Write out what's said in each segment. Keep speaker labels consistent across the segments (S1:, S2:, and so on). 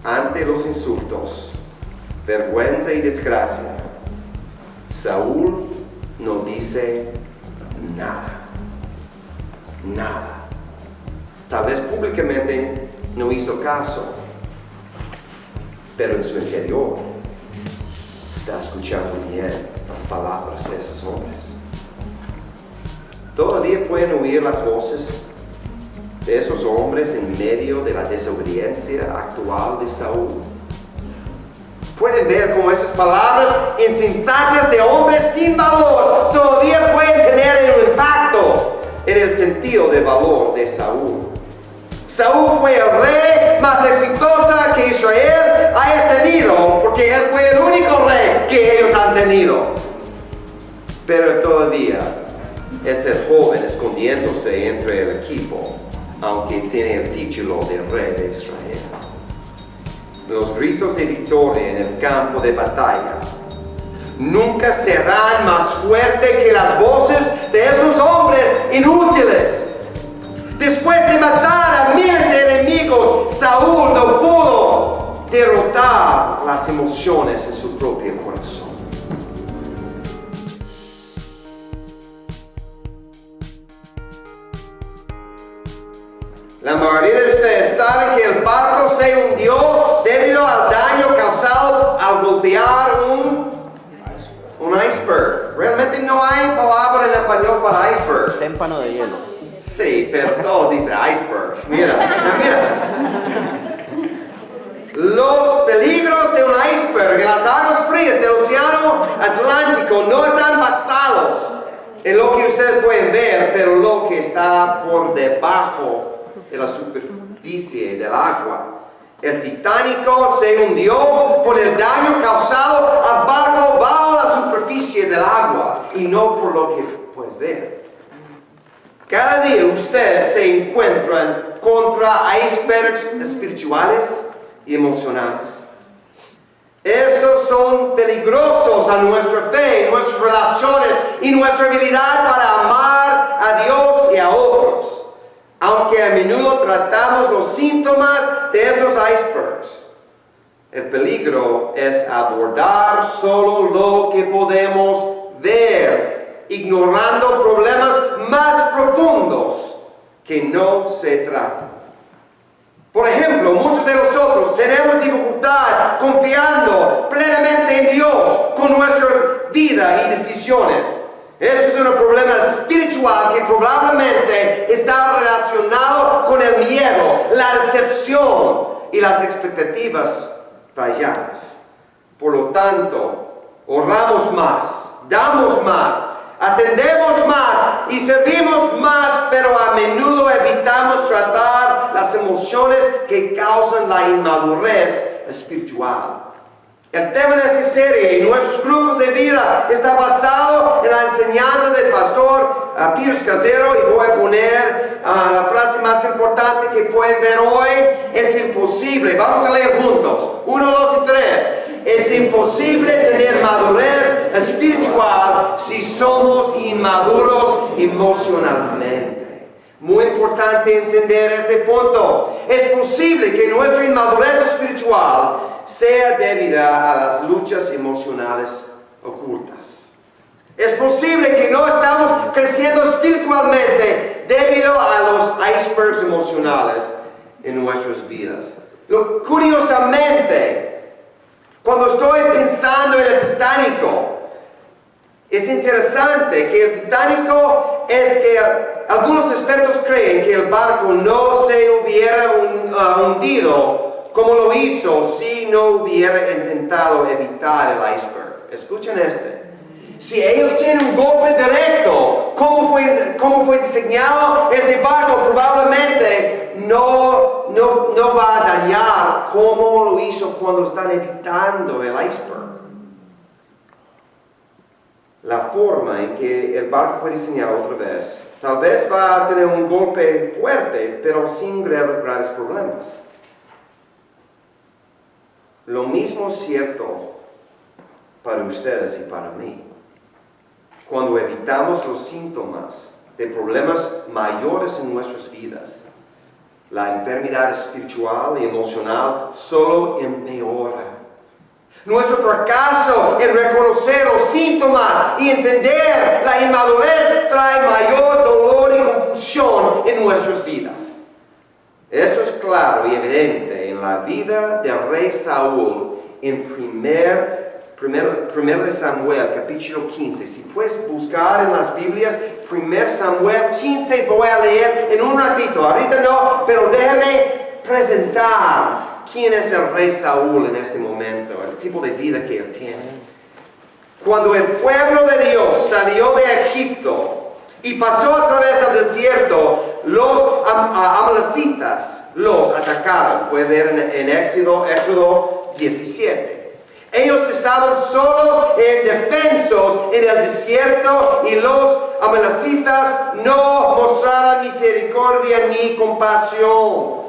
S1: ante los insultos, vergüenza y desgracia, Saúl no dice nada. Nada. Tal vez públicamente no hizo caso, pero en su interior está escuchando bien las palabras de esos hombres. Todavía pueden oír las voces de esos hombres en medio de la desobediencia actual de Saúl. Pueden ver cómo esas palabras insensatas de hombres sin valor todavía pueden tener un impacto en el sentido de valor de Saúl. Saúl fue el rey más exitoso que Israel haya tenido, porque él fue el único rey que ellos han tenido. Pero todavía es el joven escondiéndose entre el equipo, aunque tiene el título de rey de Israel. Los gritos de victoria en el campo de batalla nunca serán más fuertes que las voces de esos hombres inútiles. Después de matar a miles de enemigos, Saúl no pudo derrotar las emociones en su propio corazón. La mayoría de ustedes saben que el barco se hundió debido al daño causado al golpear un iceberg. Realmente no hay palabra en español para iceberg.
S2: Témpano de hielo.
S1: Sí, pero todo dice iceberg. Mira. Los peligros de un iceberg en las aguas frías del océano Atlántico no están basados en lo que ustedes pueden ver, pero lo que está por debajo de la superficie del agua. El Titánico se hundió por el daño causado al barco bajo la superficie del agua y no por lo que puedes ver. Cada día ustedes se encuentran contra icebergs espirituales y emocionales. Esos son peligrosos a nuestra fe, nuestras relaciones y nuestra habilidad para amar a Dios y a otros. Aunque a menudo tratamos los síntomas de esos icebergs, el peligro es abordar solo lo que podemos ver, ignorando problemas más profundos que no se tratan. Por ejemplo, muchos de nosotros tenemos dificultad confiando plenamente en Dios con nuestra vida y decisiones. Este es un problema espiritual que probablemente está relacionado con el miedo, la decepción y las expectativas falladas. Por lo tanto, oramos más, damos más, atendemos más y servimos más, pero a menudo evitamos tratar las emociones que causan la inmadurez espiritual. El tema de esta serie y nuestros grupos de vida está basado en la enseñanza del pastor Peter Scazzero, y voy a poner la frase más importante que pueden ver hoy: es imposible. Vamos a leer juntos. 1, 2 y 3. Es imposible tener madurez espiritual si somos inmaduros emocionalmente. Muy importante entender este punto. Es posible que nuestra inmadurez espiritual sea debida a las luchas emocionales ocultas. Es posible que no estamos creciendo espiritualmente debido a los icebergs emocionales en nuestras vidas. Curiosamente, cuando estoy pensando en el Titánico, es interesante que el Titánico es que algunos expertos creen que el barco no se hubiera hundido como lo hizo si no hubiera intentado evitar el iceberg. Escuchen este. Si ellos tienen un golpe directo, como fue diseñado este barco, probablemente no va a dañar como lo hizo cuando están evitando el iceberg. La forma en que el barco fue diseñado otra vez, tal vez va a tener un golpe fuerte, pero sin graves problemas. Lo mismo es cierto para ustedes y para mí. Cuando evitamos los síntomas de problemas mayores en nuestras vidas, La enfermedad espiritual y emocional solo empeora. Nuestro fracaso en reconocer los síntomas y entender la inmadurez trae mayor dolor y confusión en nuestras vidas. Eso es claro y evidente en la vida del rey Saúl en 1 Samuel capítulo 15. Si puedes buscar en las Biblias 1 Samuel 15, voy a leer en un ratito. Ahorita no, pero déjame presentar quién es el rey Saúl en este momento, el tipo de vida que él tiene. Cuando el pueblo de Dios salió de Egipto y pasó a través del desierto, los amalecitas los atacaron. Puede ver en Éxodo 17. Ellos estaban solos e indefensos en el desierto y los amalecitas no mostraron misericordia ni compasión.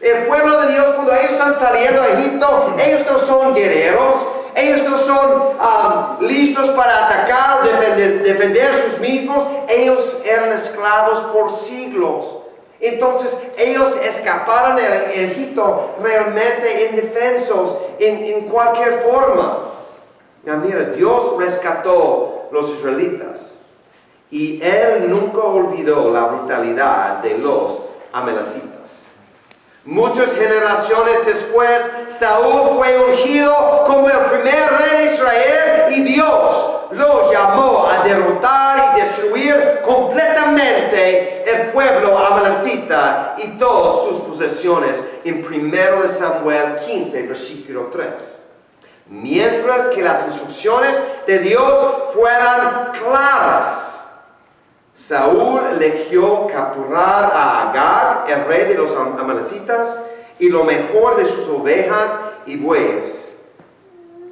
S1: El pueblo de Dios, cuando ellos están saliendo de Egipto, ellos no son guerreros, ellos no son listos para atacar o defender sus mismos. Ellos eran esclavos por siglos. Entonces ellos escaparon de Egipto realmente indefensos en cualquier forma. Mira, Dios rescató los israelitas y Él nunca olvidó la brutalidad de los amalecitas. Muchas generaciones después, Saúl fue ungido como el primer rey de Israel y Dios lo llamó a derrotar y destruir completamente el pueblo amalecita y todas sus posesiones en 1 Samuel 15, versículo 3. Mientras que las instrucciones de Dios fueran claras, Saúl eligió capturar a Agag, el rey de los amalecitas, y lo mejor de sus ovejas y bueyes.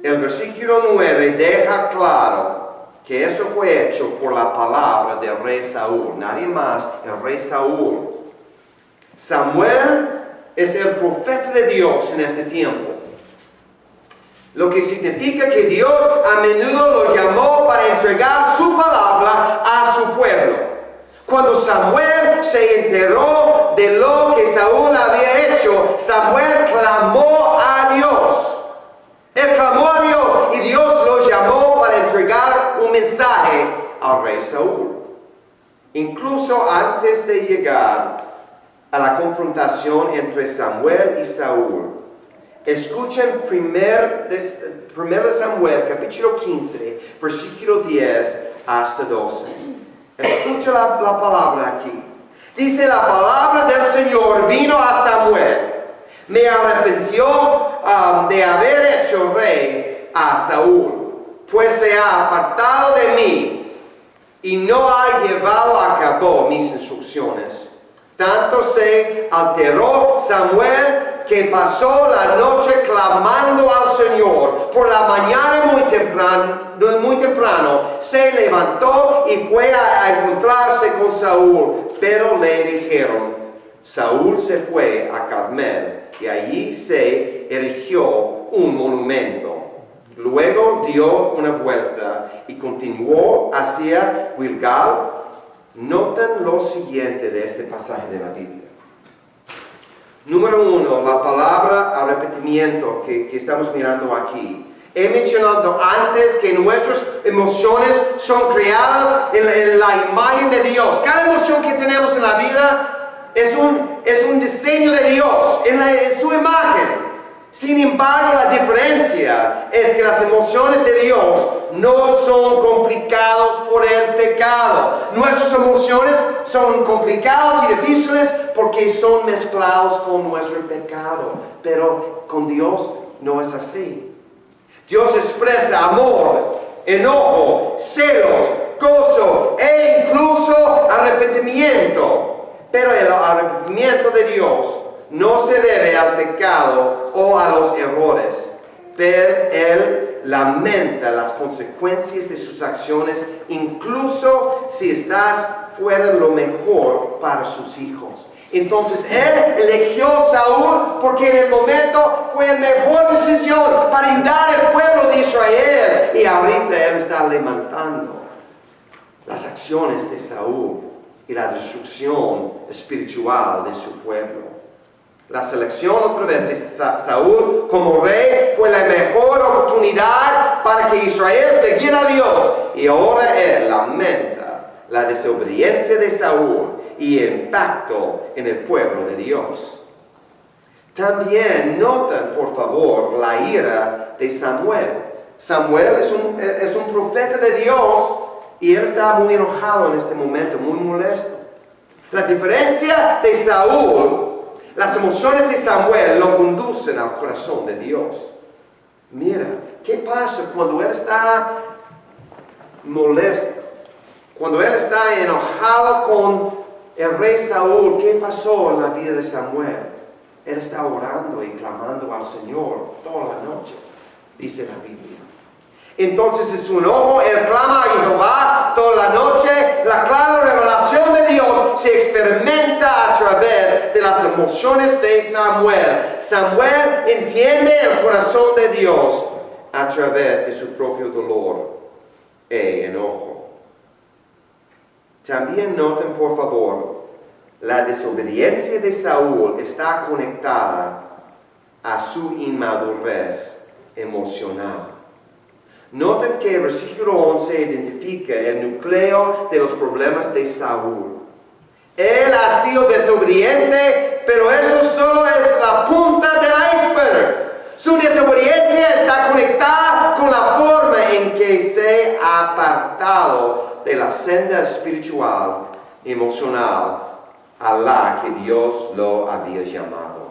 S1: El versículo 9 deja claro que eso fue hecho por la palabra del rey Saúl, nadie más, el rey Saúl. Samuel es el profeta de Dios en este tiempo, lo que significa que Dios a menudo lo llamó para entregar su palabra a su pueblo. Cuando Samuel se enteró de lo que Saúl había hecho, Samuel clamó a Dios. Él clamó a Dios y Dios lo llamó para entregar un mensaje al rey Saúl. Incluso antes de llegar a la confrontación entre Samuel y Saúl, escuchen 1 Samuel capítulo 15, versículo 10 hasta 12. Escucha la palabra aquí. Dice: la palabra del Señor vino a Samuel. Me arrepintió de haber hecho rey a Saúl, pues se ha apartado de mí y no ha llevado a cabo mis instrucciones. Tanto se alteró Samuel que pasó la noche clamando al Señor. Por la mañana muy temprano se levantó y fue a encontrarse con Saúl. Pero le dijeron: Saúl se fue a Carmel y allí se erigió un monumento. Luego dio una vuelta y continuó hacia Gilgal. Noten lo siguiente de este pasaje de la Biblia. Número 1, la palabra arrepentimiento que estamos mirando aquí. He mencionado antes que nuestras emociones son creadas en la imagen de Dios. Cada emoción que tenemos en la vida es un diseño de Dios, en su imagen. Sin embargo, la diferencia es que las emociones de Dios no son complicadas por el pecado. Nuestras emociones son complicadas y difíciles porque son mezclados con nuestro pecado. Pero con Dios no es así. Dios expresa amor, enojo, celos, gozo e incluso arrepentimiento. Pero el arrepentimiento de Dios no se debe al pecado o a los errores, pero Él lamenta las consecuencias de sus acciones, incluso si estás fuera de lo mejor para sus hijos. Entonces Él eligió a Saúl porque en el momento fue la mejor decisión para ayudar al pueblo de Israel. Y ahorita Él está lamentando las acciones de Saúl y la destrucción espiritual de su pueblo. La selección otra vez de Saúl como rey fue la mejor oportunidad para que Israel siguiera a Dios. Y ahora él lamenta la desobediencia de Saúl y el impacto en el pueblo de Dios. También noten, por favor, la ira de Samuel. Samuel es un profeta de Dios y él está muy enojado en este momento, muy molesto. La diferencia de Saúl, las emociones de Samuel lo conducen al corazón de Dios. Mira, ¿qué pasa cuando él está molesto? Cuando él está enojado con el rey Saúl, ¿qué pasó en la vida de Samuel? Él está orando y clamando al Señor toda la noche, dice la Biblia. Entonces en su enojo él clama a Jehová toda la noche. La clara revelación de Dios se experimenta a través de las emociones de Samuel. Samuel entiende el corazón de Dios a través de su propio dolor e enojo. También noten, por favor, la desobediencia de Saúl está conectada a su inmadurez emocional. Noten que el versículo 11 identifica el núcleo de los problemas de Saúl. Él ha sido desobediente, pero eso solo es la punta del iceberg. Su desobediencia está conectada con la forma en que se ha apartado de la senda espiritual, emocional, a la que Dios lo había llamado.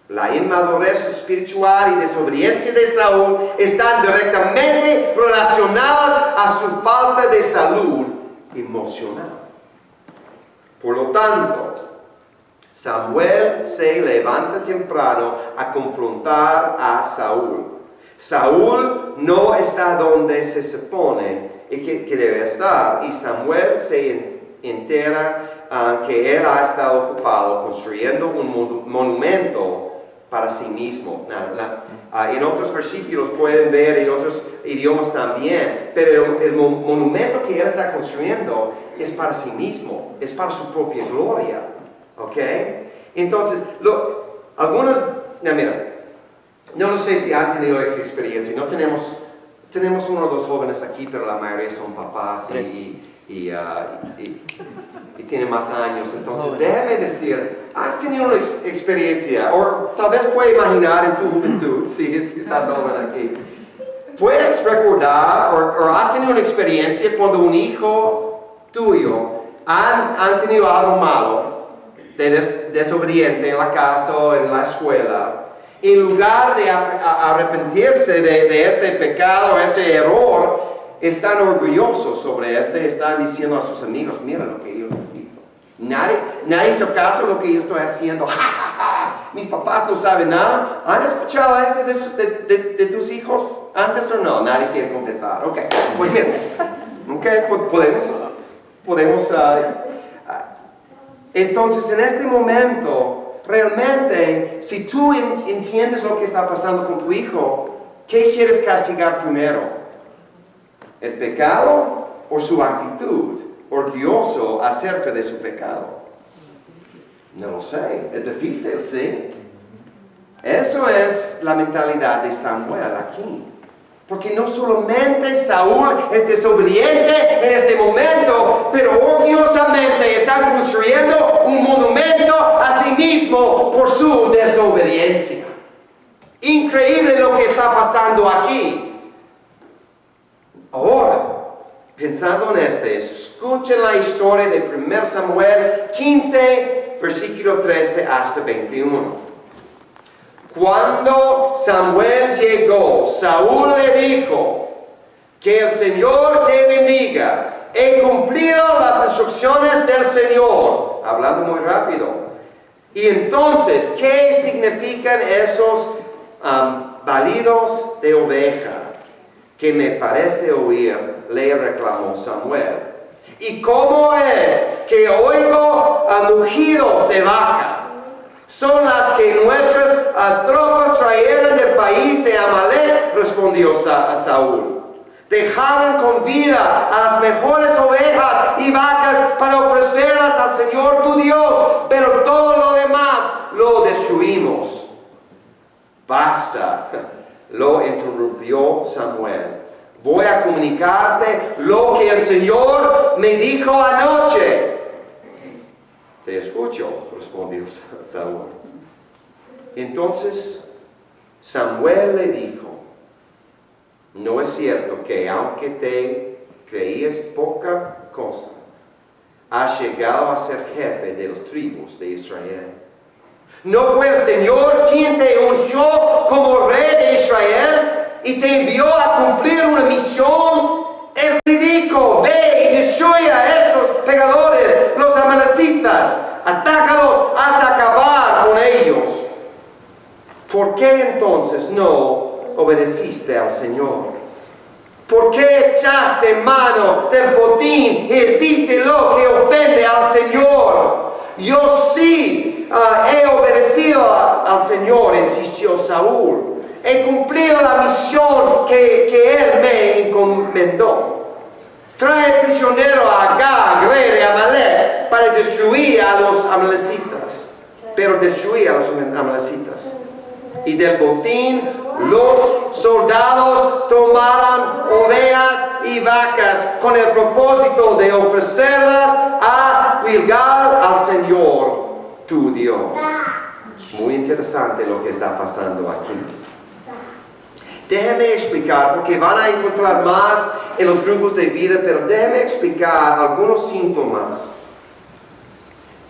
S1: La inmadurez espiritual y desobediencia de Saúl están directamente relacionadas a su falta de salud emocional. Por lo tanto, Samuel se levanta temprano a confrontar a Saúl. Saúl no está donde se supone que debe estar, y Samuel se entera que él ha estado ocupado construyendo un monumento para sí mismo. En otros versículos pueden ver, en otros idiomas también, pero el monumento que él está construyendo es para sí mismo, es para su propia gloria. ¿Ok? Entonces, mira, no sé si han tenido esa experiencia. No tenemos uno o dos jóvenes aquí, pero la mayoría son papás y tienen más años. Entonces, déjame decir, ¿has tenido una experiencia, o tal vez puedes imaginar en tu juventud, si estás joven aquí, puedes recordar o has tenido una experiencia cuando un hijo tuyo han tenido algo malo, desobediente en la casa o en la escuela, en lugar de arrepentirse de este pecado, este error, están orgullosos sobre están diciendo a sus amigos, mira lo que yo hizo. Nadie hizo caso de lo que yo estoy haciendo. ¡Ja, ja, ja! Mis papás no saben nada. ¿Han escuchado de tus hijos antes o no? Nadie quiere confesar. Ok, pues mira, podemos entonces en este momento, realmente, si tú entiendes lo que está pasando con tu hijo, ¿qué quieres castigar primero? ¿El pecado o su actitud orgulloso acerca de su pecado? No lo sé, es difícil, ¿sí? Eso es la mentalidad de Samuel aquí. Porque no solamente Saúl es desobediente en este momento, pero orgullosamente está construyendo un monumento a sí mismo por su desobediencia. Increíble lo que está pasando aquí. Ahora, pensando en escuchen la historia de 1 Samuel 15, versículo 13 hasta 21. Cuando Samuel llegó, Saúl le dijo, que el Señor te bendiga. He cumplido las instrucciones del Señor. Hablando muy rápido. Y entonces, ¿qué significan esos balidos de oveja que me parece oír? Le reclamó Samuel. ¿Y cómo es que oigo mugidos de vaca? Son las que nuestras tropas trajeron del país de Amalek, respondió Saúl. dejaron con vida a las mejores ovejas y vacas para ofrecerlas al Señor tu Dios, pero todo lo demás lo destruimos. Basta, lo interrumpió Samuel. Voy a comunicarte lo que el Señor me dijo anoche. Te escucho, respondió Saúl. Entonces Samuel le dijo, no es cierto que aunque te creías poca cosa, has llegado a ser jefe de las tribus de Israel. ¿No fue el Señor quien te ungió como rey de Israel y te envió a cumplir una misión? Él te dijo, ve y destruye a esos pecadores, los amalecitas, atácalos hasta acabar con ellos. ¿Por qué entonces no obedeciste al Señor? ¿Por qué echaste mano del botín y hiciste lo que ofende al Señor? Yo sí he obedecido al Señor, insistió Saúl. He cumplido la misión que Él me encomendó. Trae prisionero a Agag, rey de Amalek, para destruir a los amalecitas. Pero destruir a los amalecitas. Y del botín los soldados tomaron ovejas y vacas con el propósito de ofrecerlas a Gilgal al Señor tu Dios. Muy interesante lo que está pasando aquí. Déjeme explicar, porque van a encontrar más en los grupos de vida, pero déjeme explicar algunos síntomas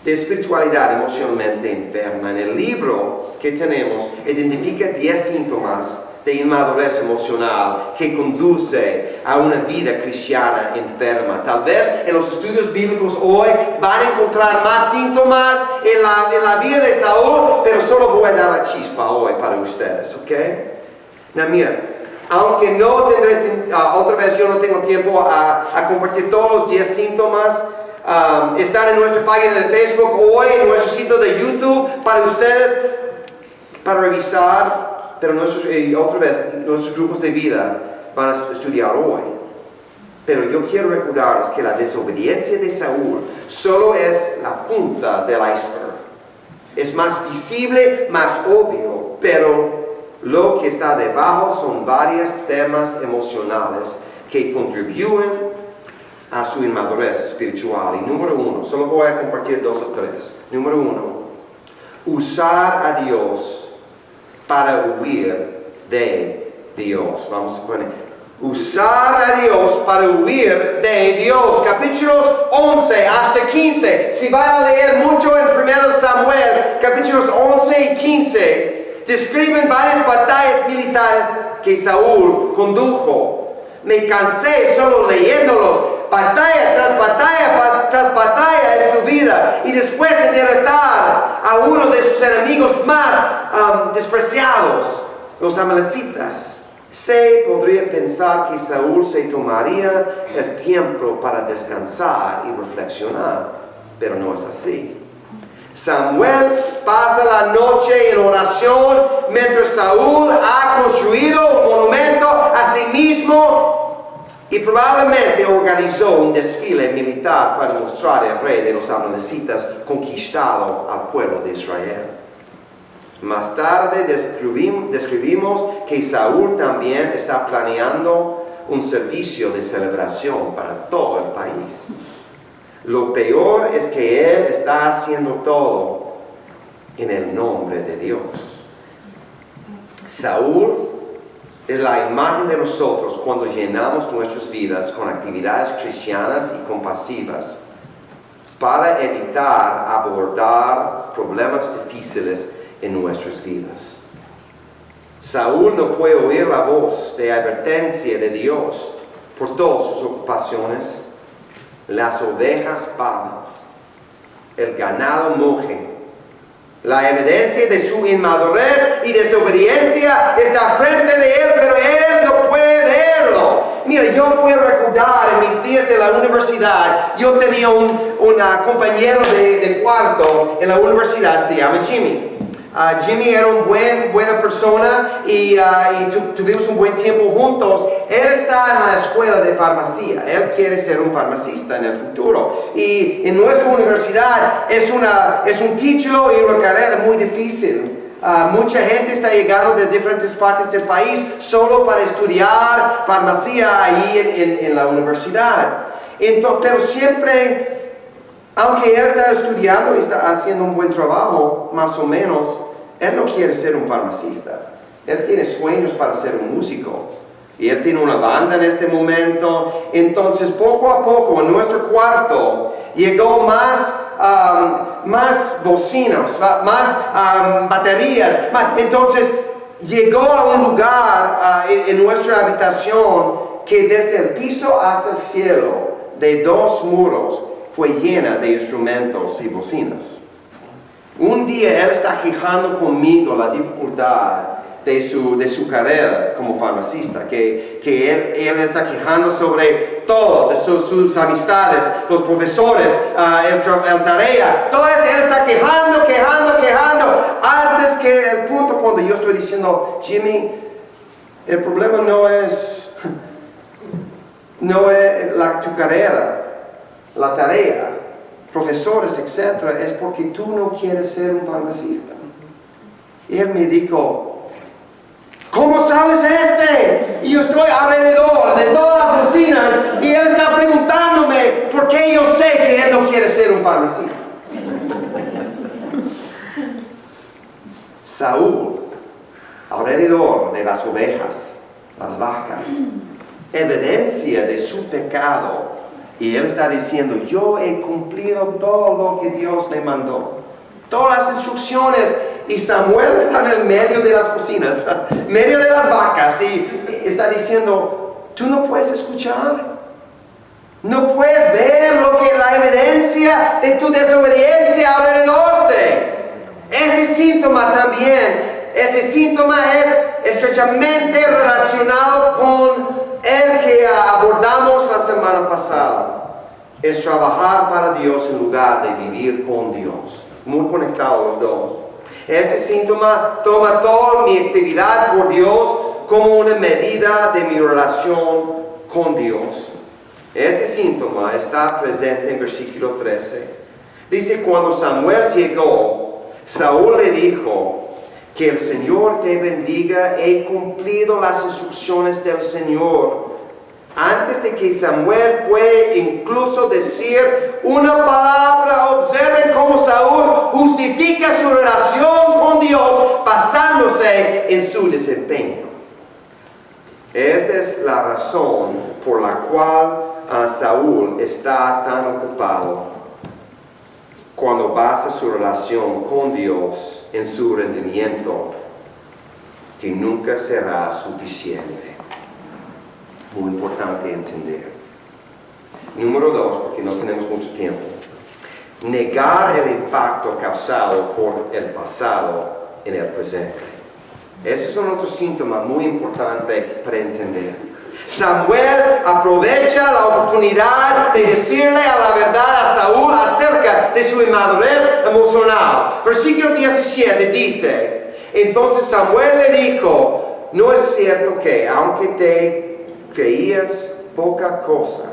S1: de espiritualidad emocionalmente enferma. En el libro que tenemos, identifica 10 síntomas de inmadurez emocional que conduce a una vida cristiana enferma. Tal vez en los estudios bíblicos hoy van a encontrar más síntomas en la vida de Saúl, pero solo voy a dar la chispa hoy para ustedes, ¿ok? Now, mira, aunque no tendré, otra vez yo no tengo tiempo a compartir todos los 10 síntomas, están en nuestra página de Facebook hoy, en nuestro sitio de YouTube, para ustedes, para revisar, pero otra vez, nuestros grupos de vida van a estudiar hoy. Pero yo quiero recordarles que la desobediencia de Saúl solo es la punta del iceberg. Es más visible, más obvio, pero lo que está debajo son varios temas emocionales que contribuyen a su inmadurez espiritual. Y número 1, solo voy a compartir 2 o 3. Número 1, usar a Dios para huir de Dios. Vamos a poner, usar a Dios para huir de Dios. Capítulos 11 hasta 15. Si van a leer mucho en 1 Samuel, capítulos 11 y 15, describen varias batallas militares que Saúl condujo. Me cansé solo leyéndolos. Batalla tras batalla tras batalla en su vida. Y después de derrotar a uno de sus enemigos más despreciados, los amalecitas, se podría pensar que Saúl se tomaría el tiempo para descansar y reflexionar. Pero no es así. Samuel pasa la noche en oración mientras Saúl ha construido un monumento a sí mismo y probablemente organizó un desfile militar para mostrar al rey de los amalecitas conquistado al pueblo de Israel. Más tarde describimos que Saúl también está planeando un servicio de celebración para todo el país. Lo peor es que él está haciendo todo en el nombre de Dios. Saúl es la imagen de nosotros cuando llenamos nuestras vidas con actividades cristianas y compasivas para evitar abordar problemas difíciles en nuestras vidas. Saúl no puede oír la voz de advertencia de Dios por todas sus ocupaciones. Las ovejas pagan, el ganado muge. La evidencia de su inmadurez y desobediencia está frente de él, pero él no puede verlo. Mira, yo puedo recordar en mis días de la universidad, yo tenía un compañero de cuarto en la universidad, se llama Jimmy. Jimmy era buena persona y tuvimos un buen tiempo juntos. Él está en la escuela de farmacia. Él quiere ser un farmacista en el futuro. Y en nuestra universidad es un título y una carrera muy difícil. Mucha gente está llegando de diferentes partes del país solo para estudiar farmacia ahí en la universidad. Pero siempre, aunque él está estudiando y está haciendo un buen trabajo, más o menos, él no quiere ser un farmacista. Él tiene sueños para ser un músico. Y él tiene una banda en este momento. Entonces, poco a poco, en nuestro cuarto, llegó más bocinas, más baterías. Entonces, llegó a un lugar en nuestra habitación que desde el piso hasta el cielo, de 2 muros, fue llena de instrumentos y bocinas. Un día él está quejando conmigo la dificultad de su carrera como farmacista, que él está quejando sobre todo, de sus amistades, los profesores, el tarea, todo esto. Él está quejando, antes que el punto cuando yo estoy diciendo, Jimmy, el problema no es tu carrera, la tarea, profesores, etc. Es porque tú no quieres ser un farmacista. Y él me dijo, ¿cómo sabes Y yo estoy alrededor de todas las bocinas y él está preguntándome por qué yo sé que él no quiere ser un farmacista. Saúl, alrededor de las ovejas, las vacas, evidencia de su pecado. Y él está diciendo, yo he cumplido todo lo que Dios me mandó. Todas las instrucciones. Y Samuel está en el medio de las bocinas, medio de las vacas. Y está diciendo, tú no puedes escuchar. No puedes ver la evidencia de tu desobediencia alrededor de. Este síntoma es estrechamente relacionado con el que abordamos la semana pasada. Es trabajar para Dios en lugar de vivir con Dios. Muy conectados los dos. Este síntoma toma toda mi actividad por Dios como una medida de mi relación con Dios. Este síntoma está presente en versículo 13. Dice, cuando Samuel llegó, Saúl le dijo, que el Señor te bendiga, he cumplido las instrucciones del Señor. Antes de que Samuel puede incluso decir una palabra, observen cómo Saúl justifica su relación con Dios basándose en su desempeño. Esta es la razón por la cual Saúl está tan ocupado cuando basa su relación con Dios en su rendimiento, que nunca será suficiente. Muy importante entender. Número 2, porque no tenemos mucho tiempo. Negar el impacto causado por el pasado en el presente. Ese es otro síntoma muy importante para entender. Samuel aprovecha la oportunidad de decirle la verdad a Saúl acerca de su inmadurez emocional. Versículo 17 dice, entonces Samuel le dijo, no es cierto que aunque te creías poca cosa,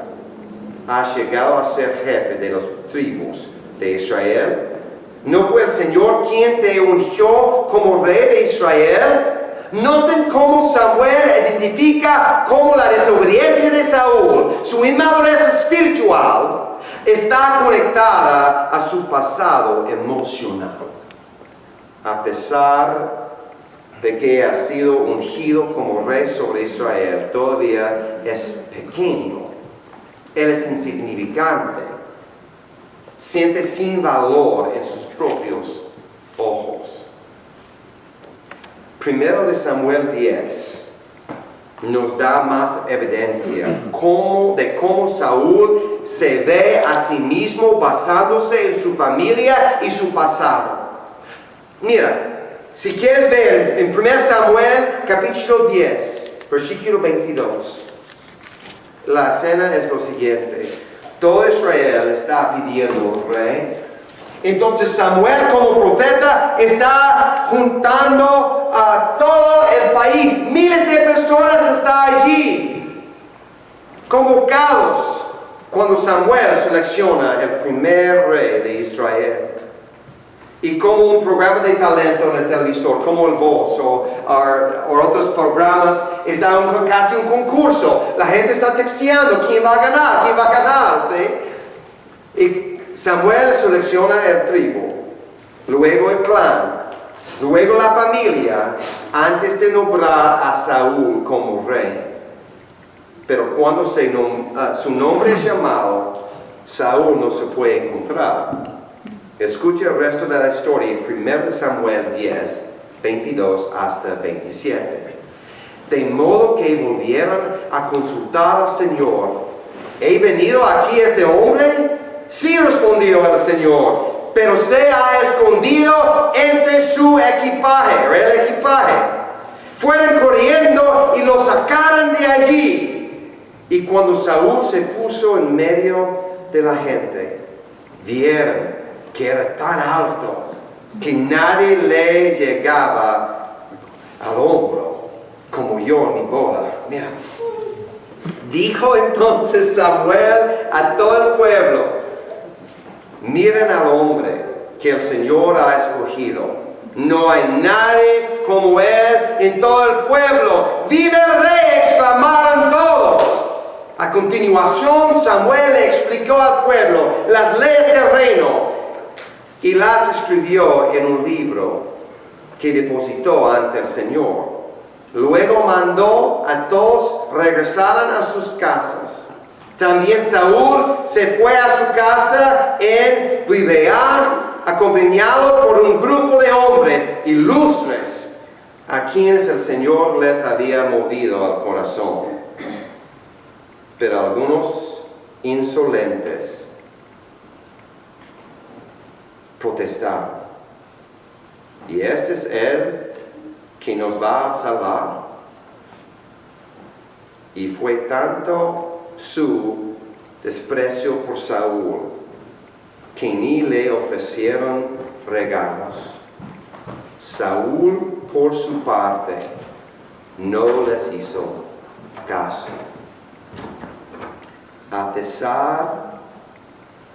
S1: has llegado a ser jefe de las tribus de Israel. ¿No fue el Señor quien te ungió como rey de Israel? Noten cómo Samuel identifica cómo la desobediencia de Saúl, su inmadurez espiritual, está conectada a su pasado emocional. A pesar de que ha sido ungido como rey sobre Israel, todavía es pequeño. Él es insignificante. Siente sin valor en sus propios ojos. Primero de Samuel 10 nos da más evidencia de cómo Saúl se ve a sí mismo basándose en su familia y su pasado. Mira, si quieres ver en 1 Samuel capítulo 10, versículo 22, la escena es lo siguiente. Todo Israel está pidiendo un rey Entonces Samuel como profeta está juntando a todo el país. Miles de personas están allí, convocados, cuando Samuel selecciona el primer rey de Israel. Y como un programa de talento en el televisor, como el Voz o otros programas, está casi un concurso. La gente está texteando quién va a ganar, ¿sí? Y Samuel selecciona el tribu, luego el clan, luego la familia, antes de nombrar a Saúl como rey. Pero cuando su nombre es llamado, Saúl no se puede encontrar. Escuche el resto de la historia en 1 Samuel 10, 22 hasta 27. De modo que volvieron a consultar al Señor. ¿He venido aquí ese hombre? Sí, respondió el Señor, pero se ha escondido entre su equipaje, el equipaje. Fueron corriendo y lo sacaron de allí. Y cuando Saúl se puso en medio de la gente, vieron que era tan alto que nadie le llegaba al hombro, como yo en mi boda. Mira. Dijo entonces Samuel a todo el pueblo: miren al hombre que el Señor ha escogido. No hay nadie como él en todo el pueblo. ¡Vive el rey!, exclamaron todos. A continuación Samuel le explicó al pueblo las leyes del reino y las escribió en un libro que depositó ante el Señor. Luego mandó a todos regresaran a sus casas. También Saúl se fue a su casa en Gibeá, acompañado por un grupo de hombres ilustres, a quienes el Señor les había movido al corazón. Pero algunos insolentes protestaron: ¿y este es él que nos va a salvar? Y fue tanto su desprecio por Saúl que ni le ofrecieron regalos. Saúl, por su parte, no les hizo caso. A pesar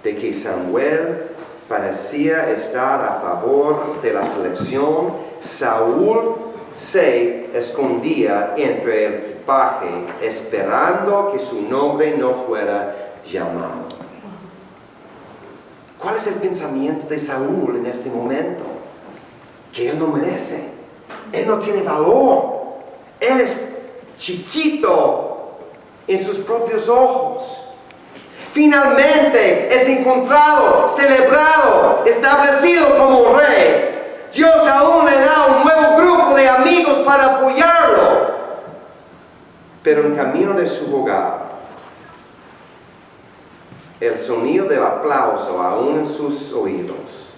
S1: de que Samuel parecía estar a favor de la selección, Saúl se escondía entre el equipaje, esperando que su nombre no fuera llamado. ¿Cuál es el pensamiento de Saúl en este momento? Que él no merece, él no tiene valor, él es chiquito en sus propios ojos. Finalmente es encontrado, celebrado, establecido como rey. Dios aún le da un nuevo grupo de amigos para apoyarlo. Pero en camino de su hogar, el sonido del aplauso aún en sus oídos.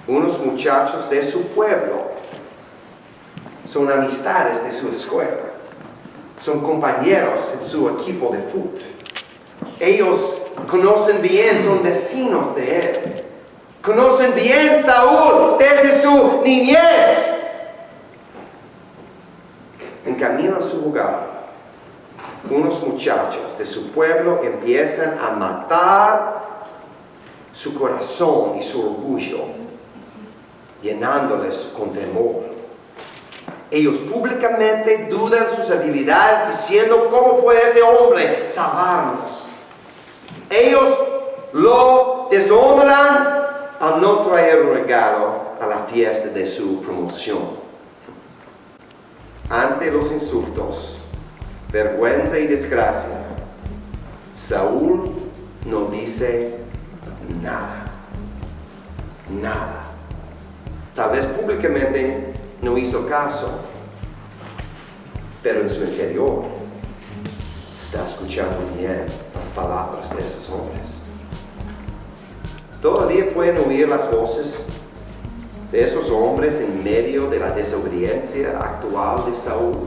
S1: Unos muchachos de su pueblo son amistades de su escuela, son compañeros en su equipo de fútbol. Ellos conocen bien, son vecinos de él. Conocen bien Saúl desde su niñez. En camino a su hogar, unos muchachos de su pueblo empiezan a matar su corazón y su orgullo, llenándoles con temor. Ellos públicamente dudan sus habilidades, diciendo: ¿cómo puede este hombre salvarnos? Ellos lo deshonran al no traer un regalo a la fiesta de su promoción. Ante los insultos, vergüenza y desgracia, Saúl no dice nada. Nada. Tal vez públicamente no hizo caso, pero en su interior está escuchando bien las palabras de esos hombres. Todavía pueden oír las voces de esos hombres en medio de la desobediencia actual de Saúl.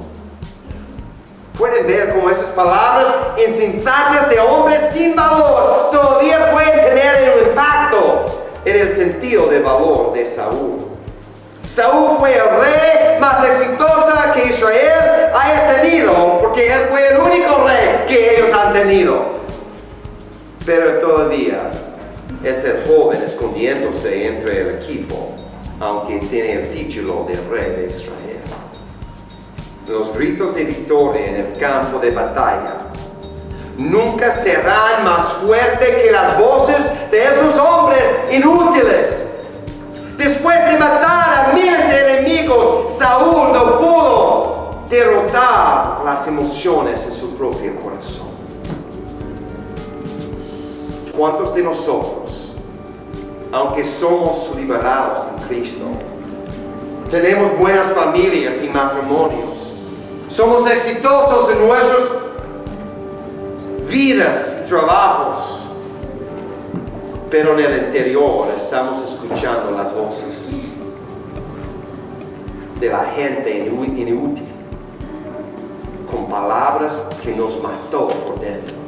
S1: Pueden ver cómo esas palabras insensatas de hombres sin valor todavía pueden tener un impacto en el sentido de valor de Saúl. Saúl fue el rey más exitoso que Israel haya tenido, porque él fue el único rey que ellos han tenido. Pero todavía es el joven escondiéndose entre el equipo, aunque tiene el título de rey de Israel. Los gritos de victoria en el campo de batalla nunca serán más fuertes que las voces de esos hombres inútiles. Después de matar a miles de enemigos, Saúl no pudo derrotar las emociones en su propio corazón. ¿Cuántos de nosotros, aunque somos liberados en Cristo, tenemos buenas familias y matrimonios, somos exitosos en nuestras vidas y trabajos, pero en el interior estamos escuchando las voces de la gente inútil, con palabras que nos mató por dentro?